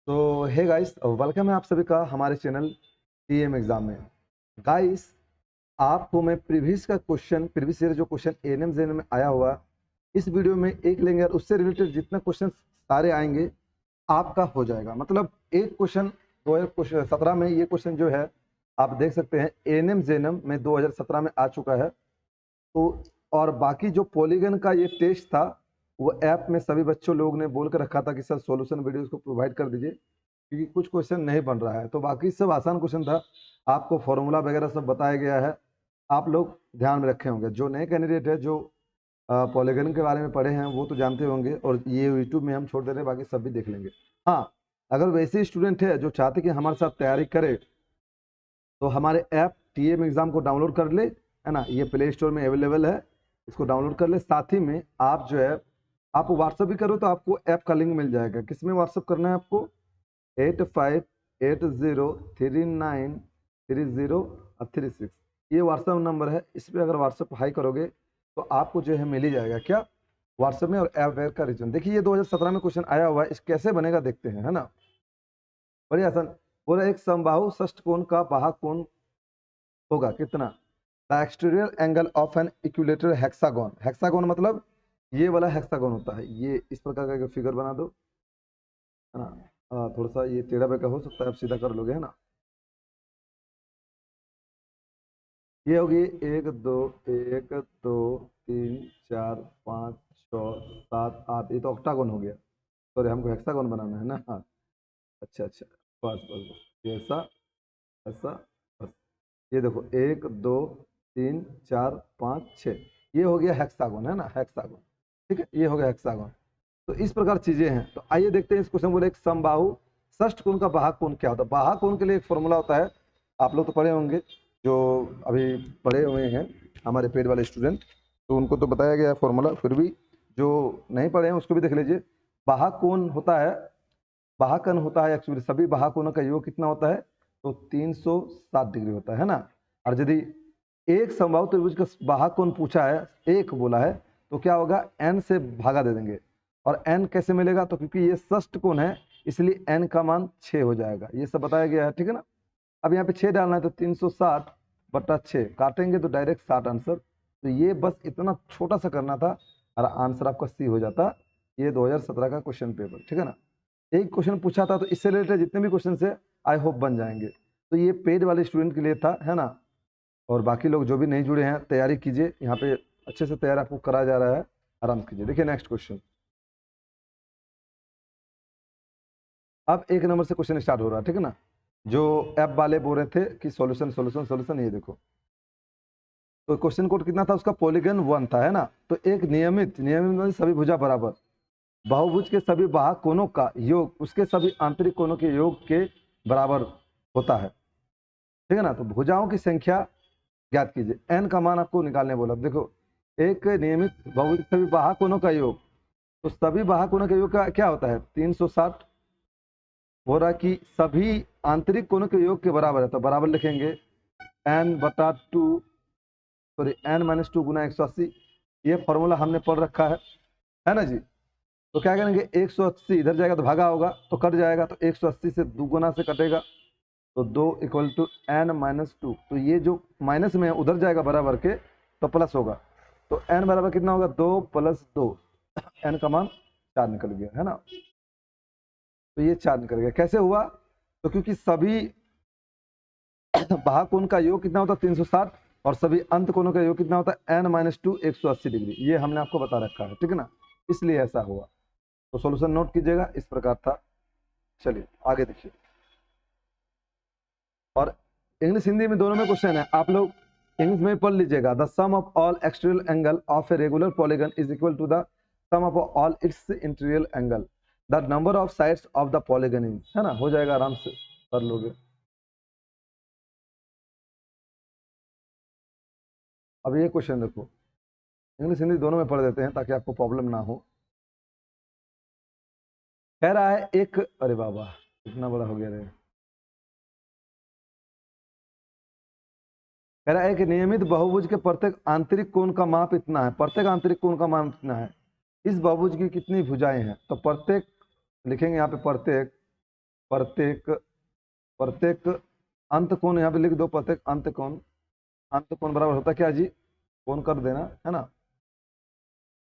तो hey guys, welcome है आप सभी का हमारे चैनल टीएम एग्जाम में। गाइस, आपको मैं प्रीवियस ईयर जो क्वेश्चन एएनएम जेएनएम में आया हुआ, इस वीडियो में एक लेंगे और उससे रिलेटेड जितने क्वेश्चन सारे आएंगे आपका हो जाएगा। मतलब एक क्वेश्चन 2017 में ये क्वेश्चन जो है आप देख सकते हैं एएनएम जेएनएम में 2017 में आ चुका है। तो और बाकी जो पॉलीगन का ये टेस्ट था वो ऐप में सभी बच्चों लोग ने बोल कर रखा था कि सर सॉल्यूशन वीडियोस को प्रोवाइड कर दीजिए, क्योंकि कुछ क्वेश्चन नहीं बन रहा है। तो बाकी सब आसान क्वेश्चन था, आपको फॉर्मूला वगैरह सब बताया गया है, आप लोग ध्यान में रखे होंगे। जो नए कैंडिडेट है जो पॉलीगन के बारे में पढ़े हैं वो तो जानते होंगे, और ये यूट्यूब में हम छोड़ दे रहे हैं, बाकी सब भी देख लेंगे। हाँ, अगर वैसे स्टूडेंट है जो चाहते कि हमारे साथ तैयारी करे तो हमारे ऐप टीएम एग्जाम को डाउनलोड कर ले, है ना। ये प्ले स्टोर में अवेलेबल है, इसको डाउनलोड कर ले। साथ ही में आप जो है आप व्हाट्सअप भी करो तो आपको ऐप का लिंक मिल जाएगा। किस में व्हाट्सअप करना है आपको? 8580393036 ये व्हाट्सअप नंबर है। इस पर अगर व्हाट्सअप हाई करोगे तो आपको जो है मिल ही जाएगा क्या व्हाट्सएप में। और ऐप वेयर का रीजन देखिए, ये 2017 में क्वेश्चन आया हुआ है, इस कैसे बनेगा देखते हैं, है ना। बड़ी आसान। बोला एक समबाहु षष्ठकोण का बाहक कोण होगा कितना? The exterior angle of an equilateral hexagon. Hexagon मतलब ये वाला हेक्सागोन होता है। ये इस प्रकार का फिगर बना दो, है ना। थोड़ा सा ये टेढ़ा बेका हो सकता है, आप सीधा कर लोगे, है ना। ये होगी 1 2 3 4 5 6 7 8, ये तो ऑक्टागोन हो गया। सॉरी, हमको हेक्सागोन बनाना है ना। हाँ, अच्छा अच्छा, बस बस बस, ये ऐसा ऐसा, बस। ये देखो 1 2 3 4 5 6, ये हो गया हेक्सागोन, है ना, हेक्सागोन। ठीक है, ये हो गया हेक्सागोन। तो इस प्रकार चीजें हैं। तो आइए देखते हैं इस क्वेश्चन। बोले एक समबाहु षष्ठ कोण का बाहक कोण क्या होता है? बाहक कोण के लिए एक फॉर्मूला होता है, आप लोग तो पढ़े होंगे, जो अभी पढ़े हुए हैं हमारे पेड वाले स्टूडेंट, तो उनको तो बताया गया है फॉर्मूला। फिर भी जो नहीं पढ़े हैं उसको भी देख लीजिए। बाहक कोण होता है, बाहकन होता है एक्चुअली, सभी बाहकोणों का योग कितना होता है? तो 360 डिग्री होता है ना। और यदि एक समबाहु त्रिभुज का बाहकोण पूछा है, एक बोला है, तो क्या होगा? n से भागा दे देंगे। और n कैसे मिलेगा? तो क्योंकि ये षष्ठ कोण है इसलिए n का मान 6 हो जाएगा। ये सब बताया गया है, ठीक है ना। अब यहाँ पे 6 डालना है तो 360/6 काटेंगे तो डायरेक्ट 60 आंसर। तो ये बस इतना छोटा सा करना था और आंसर आपका सी हो जाता। ये 2017 का क्वेश्चन पेपर, ठीक है ना। एक क्वेश्चन पूछा था, तो इससे रिलेटेड जितने भी क्वेश्चन है आई होप बन जाएंगे। तो ये पेड वाले स्टूडेंट के लिए था, है ना। और बाकी लोग जो भी नहीं जुड़े हैं तैयारी कीजिए, यहाँ पे अच्छे से तैयार आपको कराया जा रहा है, आराम कीजिए। देखिए नेक्स्ट क्वेश्चन, अब 1 नंबर से क्वेश्चन स्टार्ट हो रहा है, ठीक है ना। जो ऐप वाले बोल रहे थे कि सॉल्यूशन सॉल्यूशन सॉल्यूशन, ये देखो। तो क्वेश्चन कोड कितना था उसका? पॉलीगन 1 था, है ना। तो एक नियमित नियमित मतलब सभी भुजा बराबर बहुभुज के सभी बाहक कोणों का योग उसके सभी आंतरिक कोणों के योग के बराबर होता है, ठीक है ना। तो भुजाओं की संख्या ज्ञात कीजिए। एन का मान आपको निकालने बोला। देखो, एक नियमित बहुभुज के सभी बाहक कोणों का योग, तो सभी बाहक कोणों के योग का क्या होता है? 360। हो रहा कि सभी आंतरिक कोणों के योग के बराबर है, तो बराबर लिखेंगे n/2, सॉरी n-2 गुना 180। ये फॉर्मूला हमने पढ़ रखा है ना जी। तो क्या करेंगे, 180 इधर जाएगा तो भागा होगा तो कट जाएगा, तो 180 से दुगुना से कटेगा, तो 2 = n-2। तो ये जो माइनस में है उधर जाएगा बराबर के, तो प्लस होगा। तो n बराबर कितना होगा? 2 + 2, n का मान 4 निकल गया, है ना। तो ये 4 निकल गया। कैसे हुआ? तो क्योंकि सभी बाहक कोण का योग कितना होता है? 360। और सभी अंत कोणों का योग कितना होता है? n-2 180 degree. ये हमने आपको बता रखा है, ठीक है ना, इसलिए ऐसा हुआ। तो सॉल्यूशन नोट कीजिएगा, इस प्रकार था। चलिए आगे देखिए। और इंग्लिश हिंदी में दोनों में क्वेश्चन है, आप लोग इंग्लिश में पढ़ लीजिएगा। The sum of all exterior angle of a regular polygon is equal to the sum of all its interior angle. The number of sides of the polygon is, है ना, हो जाएगा, आराम से कर लोगे। अब ये क्वेश्चन देखो, इंग्लिश हिंदी दोनों में पढ़ देते हैं ताकि आपको प्रॉब्लम ना हो। कह रहा है एक, अरे बाबा इतना बड़ा हो गया रे। कह रहा है कि नियमित बहुभुज के प्रत्येक आंतरिक कोण का माप इतना है। प्रत्येक आंतरिक कोण का माप इतना है। इस बहुभुज की कितनी भुजाएं हैं? तो प्रत्येक लिखेंगे यहाँ पे, प्रत्येक प्रत्येक प्रत्येक अंत कोण यहाँ पे लिख दो, प्रत्येक अंत कोण बराबर होता है क्या जी, कोण कर देना है ना।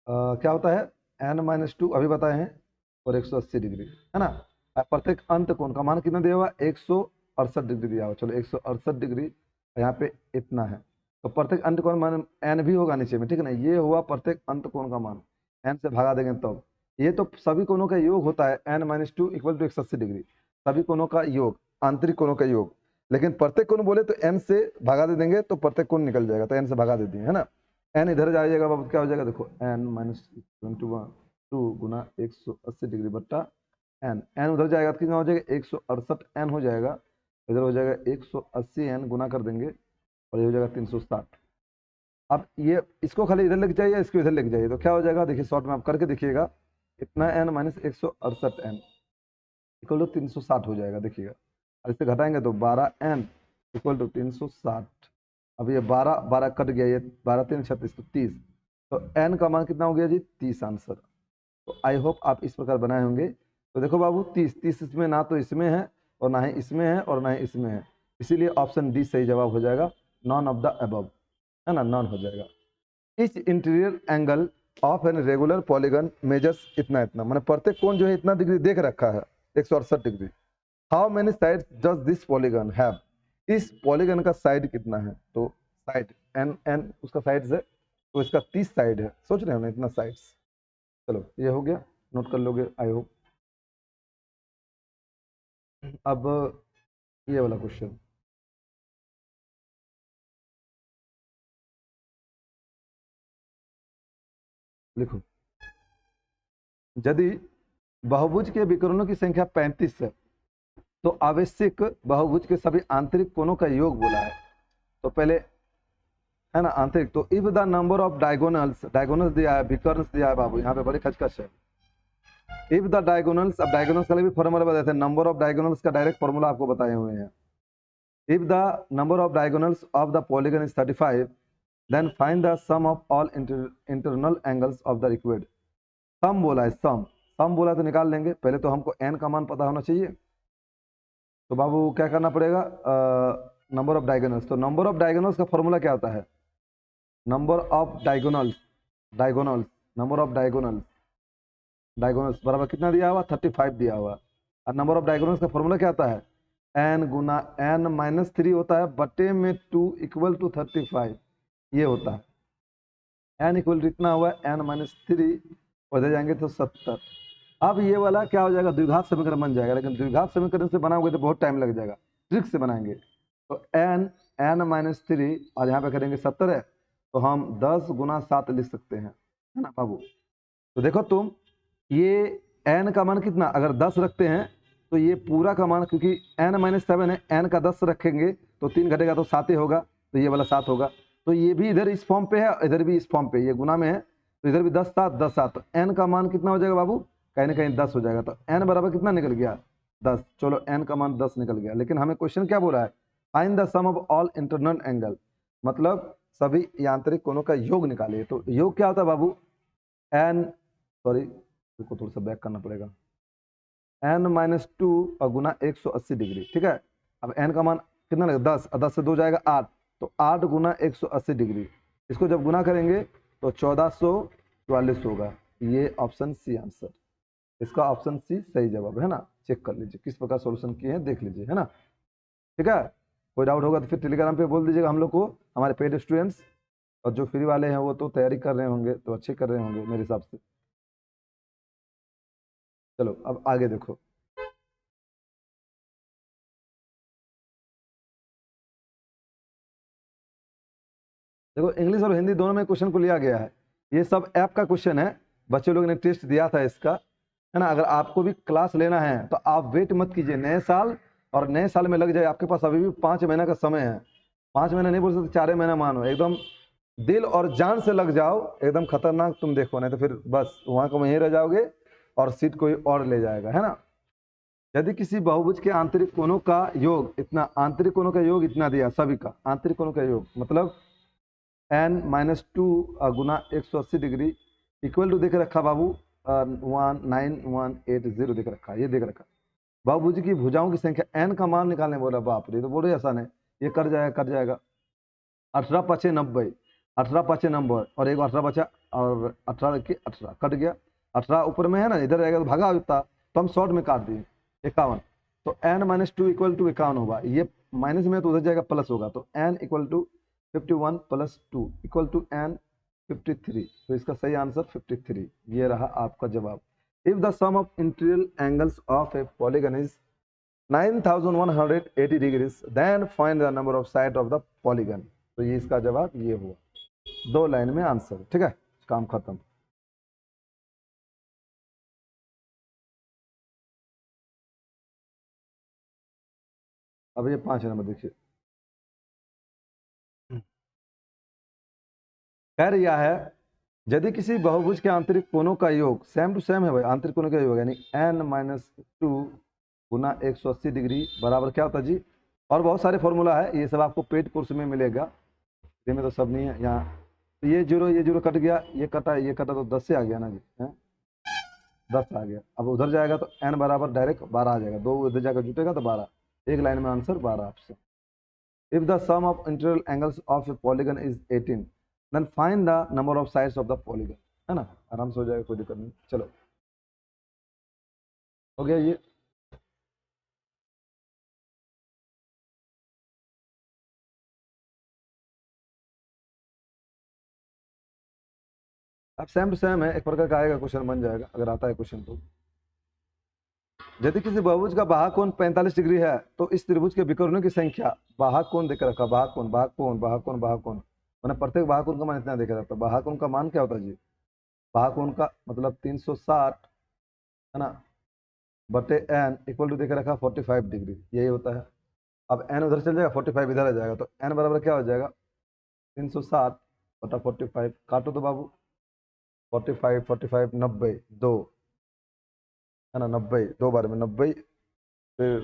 क्या होता है, n-2 अभी बताए हैं, और 180 डिग्री है ना। प्रत्येक अंत कोण का मान कितना दिया हुआ, 168 डिग्री दिया हुआ। चलो 168 डिग्री यहाँ पे इतना है, तो प्रत्येक अंत कोण मान n भी होगा नीचे में, ठीक है ना। ये हुआ प्रत्येक अंत कोण का मान, n से भगा देंगे तब। ये तो सभी कोणों का योग होता है, n-2 इक्वल टू 180 डिग्री, सभी कोणों का योग, आंतरिक कोणों का योग। लेकिन प्रत्येक कोण बोले तो n से भगा दे देंगे तो प्रत्येक कोण निकल जाएगा, तो n से भगा दे दिए है ना। n इधर जाइएगा बाबू, क्या हो जाएगा देखो, n-2 गुना 180 डिग्री बट्टा n, n उधर जाएगा तो कितना हो जाएगा, 168 n हो जाएगा, इधर हो जाएगा 180 n गुना कर देंगे और ये हो जाएगा 360। अब ये इसको खाली इधर लेके जाइए, इसको इधर लेके जाइए, तो क्या हो जाएगा देखिए, शॉर्ट में आप करके देखिएगा, इतना n minus 168 n equal to 360 हो जाएगा, देखिएगा। और इससे घटाएंगे तो 12n इक्वल टू 360। अब ये 12 12 कट गया, ये 12 3 36 तो 30, तो n का मान कितना हो गया जी, 30 आंसर। तो आई होप आप इस प्रकार बनाए होंगे। तो देखो बाबू, 30 इसमें ना तो इसमें है और ना ही इसमें है और ना ही इसमें है, इसीलिए ऑप्शन डी सही जवाब हो जाएगा, नॉन ऑफ द अबव, है ना, नॉन हो जाएगा। इस interior angle of an regular polygon measures इतना इतना, मैंने प्रत्येक कोण जो है इतना डिग्री देख रखा है, 168 degree. How many sides does this polygon have, इस पॉलीगन का साइड कितना है, तो साइड एन एन उसका साइड्स है, तो इसका 30 साइड है, सोच रहे हो ना, इतना साइड्स। चलो ये हो गया, नोट कर लोगे आई होप। अब ये वाला क्वेश्चन लिखो, यदि बहुभुज के विकर्णों की संख्या 35 है तो आवश्यक बहुभुज के सभी आंतरिक कोणों का योग बोला है। तो पहले है ना आंतरिक, तो if the number of diagonals, diagonals दिया है, विकर्णस दिया है बाबू, यहाँ पे बड़ी खचखच है। इफ द डायगोनल्स, अब डायगोनल्स का भी फॉर्मूला बताते हैं, नंबर ऑफ डायगोनल्स का डायरेक्ट फॉर्मूला आपको बताए हुए हैं। If the number of diagonals of the polygon is 35, then find the sum of all internal angles of the required. Sum बोला है, सम सम बोला तो निकाल लेंगे, पहले तो हमको n का मान पता होना चाहिए। तो बाबू क्या करना पड़ेगा, नंबर ऑफ डायगोनल्स, तो नंबर ऑफ डायगोनल्स का फॉर्मूला क्या होता है, number of diagonals, diagonals number of diagonals, diagonals बराबर कितना दिया हुआ, 35 दिया हुआ। और नंबर ऑफ डायगोनल्स का फॉर्मूला क्या होता है, n गुना n-3 होता है बटे में 2 इक्वल टू 35, ये होता है। n इक्वल टू इतना हुआ n-3, और दे जाएंगे तो 70। अब ये वाला क्या हो जाएगा, द्विघात समीकरण बन जाएगा, लेकिन द्विघात समीकरण से बनाओगे तो बहुत टाइम लग जाएगा, ट्रिक से बनाएंगे। तो n-3 और यहाँ पे करेंगे 70 है, तो हम 10 गुना 7 लिख सकते हैं, है ना बाबू। तो देखो तुम, ये n का मान कितना, अगर 10 रखते हैं तो ये पूरा का मान, क्योंकि n-7 है, n का 10 रखेंगे तो 3 घटेगा तो 7 ही होगा, तो ये वाला 7 होगा। तो ये भी इधर इस फॉर्म पे है, इधर भी इस फॉर्म पे, ये गुना में है, तो इधर भी 10 7 10 7, तो n का मान कितना हो जाएगा बाबू, कहीं ना कहीं 10 हो जाएगा। तो n बराबर कितना निकल गया, 10। चलो n का मान 10 निकल गया, लेकिन हमें क्वेश्चन क्या बोला है, find the sum of all internal angle, मतलब सभी यांत्रिक कोणों का योग निकालिए। तो योग क्या होता है बाबू, n, सॉरी को थोड़ा सा बैक करना पड़ेगा, n-2 और गुना 180 डिग्री, ठीक है। अब n का मान कितना लगेगा, 10, 10 से 2 जाएगा 8, तो 8 गुना 180 डिग्री, इसको जब गुना करेंगे तो 1444 होगा। ये ऑप्शन सी आंसर, इसका ऑप्शन सी सही जवाब है ना। चेक कर लीजिए किस प्रकार सॉल्यूशन किए हैं, देख लीजिए, है ना। ठीक है, कोई डाउट होगा तो फिर टेलीग्राम पे बोल दीजिएगा हम लोग को, हमारे पेड स्टूडेंट्स, और जो फ्री वाले हैं वो तो तैयारी कर रहे होंगे, तो अच्छे कर रहे होंगे मेरे हिसाब से। चलो अब आगे देखो, देखो इंग्लिश और हिंदी दोनों में क्वेश्चन को लिया गया है, ये सब ऐप का क्वेश्चन है, बच्चे लोग ने टेस्ट दिया था इसका, है ना। अगर आपको भी क्लास लेना है तो आप वेट मत कीजिए नए साल, और नए साल में लग जाए, आपके पास अभी भी 5 महीना का समय है, 5 महीना नहीं बोल सकते, 4 महीना मानो, एकदम दिल और जान से लग जाओ, एकदम खतरनाक तुम देखो, नहीं तो फिर बस वहां को वहीं रह जाओगे और सीट कोई और ले जाएगा, है ना। यदि किसी बहुभुज के आंतरिक कोणों का योग इतना, आंतरिक कोणों का योग इतना दिया, सभी का आंतरिक कोणों का योग मतलब n-2 Guna 180 degree equal to देख रखा बाबू 19180 देख रखा, ये देख रखा, बहुभुज की भुजाओं की संख्या n का मान निकालने बोला। बाप रे, तो बोलो आसान है, ये कट जाएगा। 18 पचे 90, 18 पचे 90 और एक 18 बचा, और 18 की 18 कट गया। 18 ऊपर में है ना, इधर रहेगा तो भागा होता, तो हम शॉर्ट में काट दिए 51। तो n-2 इक्वल टू 51 होगा। ये माइनस में तो उधर जाएगा प्लस होगा, तो n equal to 51 plus 2 equal to n 53। तो इसका सही आंसर 53, ये रहा आपका जवाब। If the sum of interior angles of a polygon is 9180 degrees, then find the number of side of the polygon. तो ये इसका जवाब ये हुआ, 2 लाइन में आंसर। ठीक है, काम खत्म। अब ये 5 नंबर देखिए, कह रिया है यदि किसी बहुभुज के आंतरिक कोणों का योग सेम टू सेम है भाई, आंतरिक कोणों का योग यानी n-2 गुना 180 डिग्री बराबर क्या होता है जी। और बहुत सारे फॉर्मूला है, ये सब आपको पेड कोर्स में मिलेगा, में तो सब नहीं है यहाँ। तो ये जीरो कट गया, ये कटा तो 10 से आ गया ना जी, है 10 आ गया। अब उधर जाएगा तो n बराबर डायरेक्ट 12 आ जाएगा, 2 उधर जाकर जुटेगा तो 12, एक लाइन में आंसर 12 आपसे। If the sum of interior angles of a polygon is 18, then find the number of sides of the polygon. है ना, आराम से हो जाएगा, कोई दिक्कत नहीं। चलो हो गया ये। अब सेम टू सेम है, एक प्रकार का आएगा क्वेश्चन, बन जाएगा अगर आता है क्वेश्चन तो। यदि किसी बहुभुज का बाह्य कोण 45 डिग्री है तो इस त्रिभुज के विकर्णों की संख्या, बाह्य कोण देकर रखा, बाह्य कोण बाह्य कोण बाह्य कोण बाह्य कोण, मैंने प्रत्येक बाह्य कोण का मान इतना देखा रहता है। बाह्य कोण का मान क्या होता है जी, बाह्य कोण का मतलब 360 है ना, बटे n इक्वल टू देकर रखा 45 डिग्री, यही होता है। अब n उधर चल जाएगा, 45 इधर आ जाएगा, तो n बराबर क्या हो जाएगा 360 बटा 45, काटो तो बाबू, 45 45 90 2 है ना, 90 दो बार में 90, फिर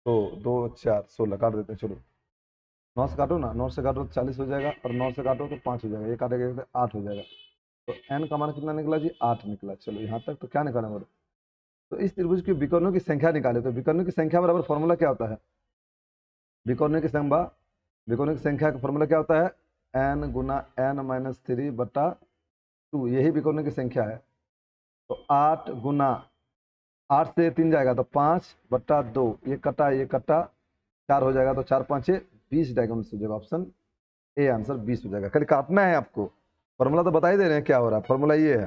दो दो 4 16 काट देते हैं। चलो 9 से काटो ना, 9 से काटो तो 40 हो जाएगा, और 9 से काटो तो 5 हो जाएगा, ये काटेगा तो 8 हो जाएगा। तो n का मान कितना निकला जी, 8 निकला। चलो यहाँ तक तो क्या निकालें बोलो, तो इस त्रिभुज की विकर्णों की संख्या निकाले। तो विकर्णों की संख्या बराबर फॉर्मूला क्या होता है, विकर्णों की संख्या, विकर्णों की संख्या का फॉर्मूला क्या होता है, n गुना n-3 बटा 2, यही विकर्णों की संख्या है। तो 8 गुना 8 से 3 जाएगा तो 5 बटा 2, ये कटा 4 हो जाएगा, तो 4 5 20 डायगोनल से हो जाएगा, ऑप्शन ए आंसर 20 हो जाएगा। खाली काटना है आपको, फॉर्मूला तो बता ही दे रहे हैं क्या हो रहा है, फॉर्मूला ये है,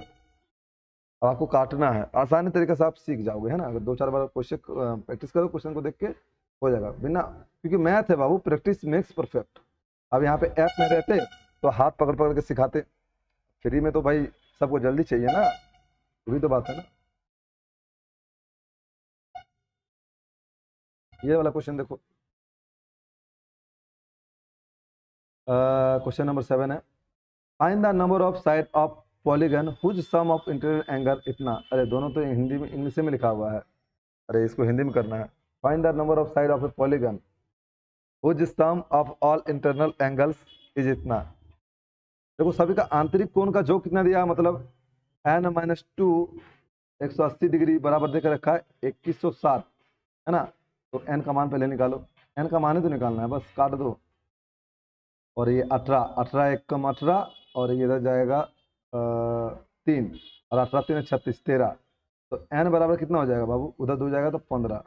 अब आपको काटना है। आसानी तरीके से आप सीख जाओगे, है ना, अगर 2 4 बार क्वेश्चन प्रैक्टिस करो, क्वेश्चन को देख के हो जाएगा बिना, क्योंकि मैथ है बाबू, प्रैक्टिस मेक्स परफेक्ट। अब यहाँ पे ऐप में रहते तो हाथ पकड़ पकड़ के सिखाते, फ्री में तो भाई सबको जल्दी चाहिए ना, वही तो बात है ना। ये वाला क्वेश्चन देखो, क्वेश्चन नंबर 7 है, find the number of side of polygon whose sum of interior angle इतना। अरे दोनों तो हिंदी में इंग्लिश में लिखा हुआ है, अरे इसको हिंदी में करना है। Find the number of side of a polygon whose sum of all internal angles is इतना। देखो सभी का आंतरिक कोण का जो कितना दिया, मतलब n-2 180 डिग्री बराबर देकर रखा है 2160, है ना। तो n का मान पहले निकालो, n का मान ही तो निकालना है, बस काट दो। और ये 18, 18 एक कम 18, और ये इधर जाएगा 3, और 18 3 36 13, तो n बराबर कितना हो जाएगा बाबू, उधर 2 जाएगा तो 15,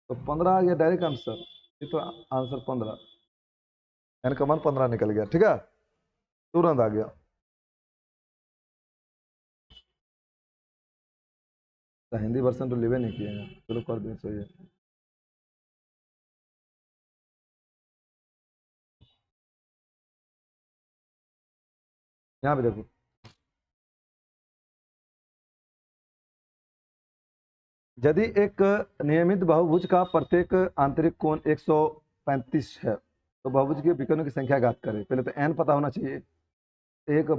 तो 15 आ गया डायरेक्ट आंसर। ये तो आंसर 15, n का मान 15 निकल गया। ठीक है, तुरंत आ गया। तो हिंदी वर्सन तो लिवे नहीं किए हैं, चलो कर दें सही है। यहाँ पे देखो, यदि एक नियमित बहुभुज का प्रत्येक आंतरिक कोण 135 है तो बहुभुज के विकर्णों की संख्या ज्ञात करें। पहले तो n पता होना चाहिए। एक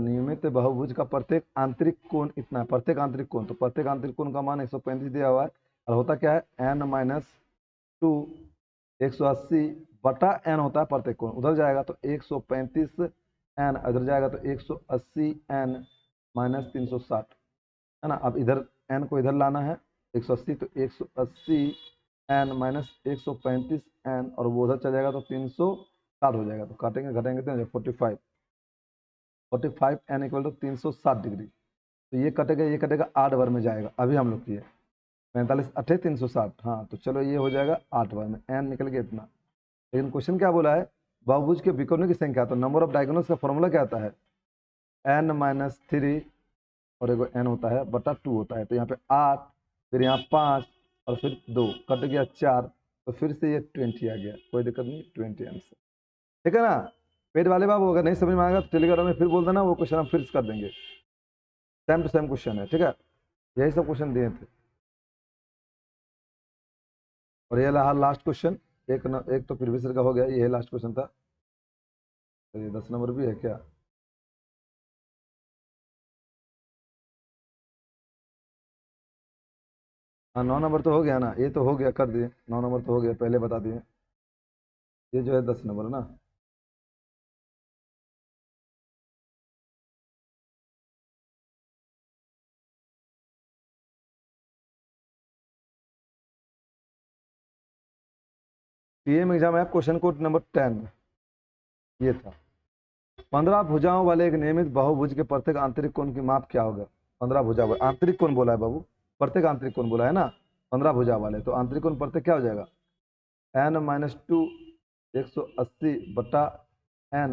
नियमित बहुभुज का प्रत्येक आंतरिक कोण इतना है, प्रत्येक आंतरिक कोण, तो प्रत्येक आंतरिक कोण का मान 135 दिया हुआ है, और होता क्या है n-2 180 बटा n होता है प्रत्येक कोण, उधर जाएगा तो 135 n, उधर जाएगा तो 180 n -360, है ना। अब इधर n को इधर लाना है, 180, तो 180 एन माइनस 135 एन, और वो उधर चल जाएगा तो 360 हो जाएगा। तो काटेंगे घटेंगे तो 45 एन इक्वल टू 360 डिग्री। तो ये कटेगा 8 बार में जाएगा। अभी हम लोग किए 45 अट्ठे 360, हाँ तो चलो ये हो जाएगा 8 बार में, एन निकल गया इतना। लेकिन क्वेश्चन क्या बोला है, बहुभुज के विकर्णों की संख्या, तो नंबर ऑफ डायगोनल्स का फॉर्मूला क्या आता है, एन माइनस 3 और एगो एन होता है बटा 2 होता है। तो यहाँ पे 8, फिर यहाँ 5 और फिर 2, कट गया 4, तो फिर से ये 20 आ गया, कोई दिक्कत नहीं, 20 आंसर। ठीक है ना। पेड वाले बाबू अगर नहीं समझ में आएगा तो टेलीग्राम में फिर बोल देना, वो क्वेश्चन हम फिर कर देंगे। सेम टू सेम क्वेश्चन है, ठीक है। यही सब क्वेश्चन दिए थे। और ये रहा लास्ट क्वेश्चन, एक तो प्रीवियस ईयर का हो गया, ये लास्ट क्वेश्चन था। तो ये 10 नंबर भी है क्या, हाँ 9 नंबर तो हो गया ना, ये तो हो गया, कर दिए 9 नंबर तो हो गया, पहले बता दिए। ये जो है 10 नंबर ना, पीएम एग्जाम है, क्वेश्चन कोड नंबर 10 ये था। 15 भुजाओं वाले एक नियमित बहुभुज के प्रत्येक आंतरिक कोण की माप क्या होगा। 15 भुजा वाले आंतरिक कोण बोला है बाबू, प्रत्येक आंतरिक कोण बोला है ना, 15 भुजा वाले, तो आंतरिक कोण प्रत्येक क्या हो जाएगा, एन माइनस 2 180 बटा एन,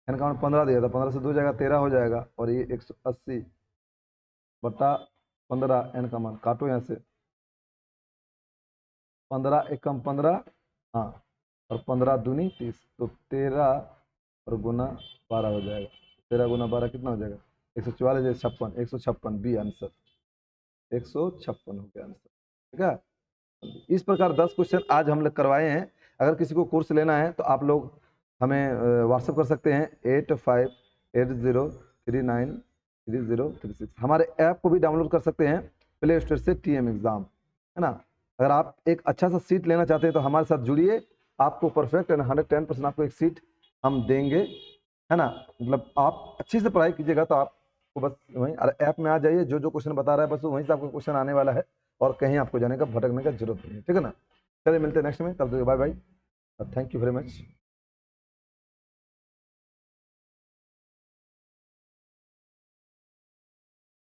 एन का मान 15 दिया था, 15 से 2 जाएगा 13 हो जाएगा, और ये 180 बटा 15, एन का मान काटो यहाँ से, 15 एकम 15, हाँ, और 15 दूनी 30, तो 13 और गुना 12 हो जाएगा। 13 गुना 12 कितना हो जाएगा, 144, 56, 156 बी आंसर, 156 हो गया आंसर। ठीक है। इस प्रकार 10 क्वेश्चन आज हम लोग करवाए हैं। अगर किसी को कोर्स लेना है तो आप लोग हमें व्हाट्सअप कर सकते हैं 8580393036। हमारे ऐप को भी डाउनलोड कर सकते हैं प्ले स्टोर से, टीएम एग्जाम, है ना। अगर आप एक अच्छा सा सीट लेना चाहते हैं तो हमारे साथ जुड़िए, आपको परफेक्ट एंड 110% आपको एक सीट हम देंगे, है ना। मतलब आप अच्छी से पढ़ाई कीजिएगा तो आपको बस वहीं ऐप में आ जाइए, जो जो क्वेश्चन बता रहा है बस वहीं से आपको क्वेश्चन आने वाला है, और कहीं आपको जाने का भटकने का जरूरत नहीं है। ठीक है ना। चलिए मिलते हैं नेक्स्ट में, तब तक bye bye, thank you very much.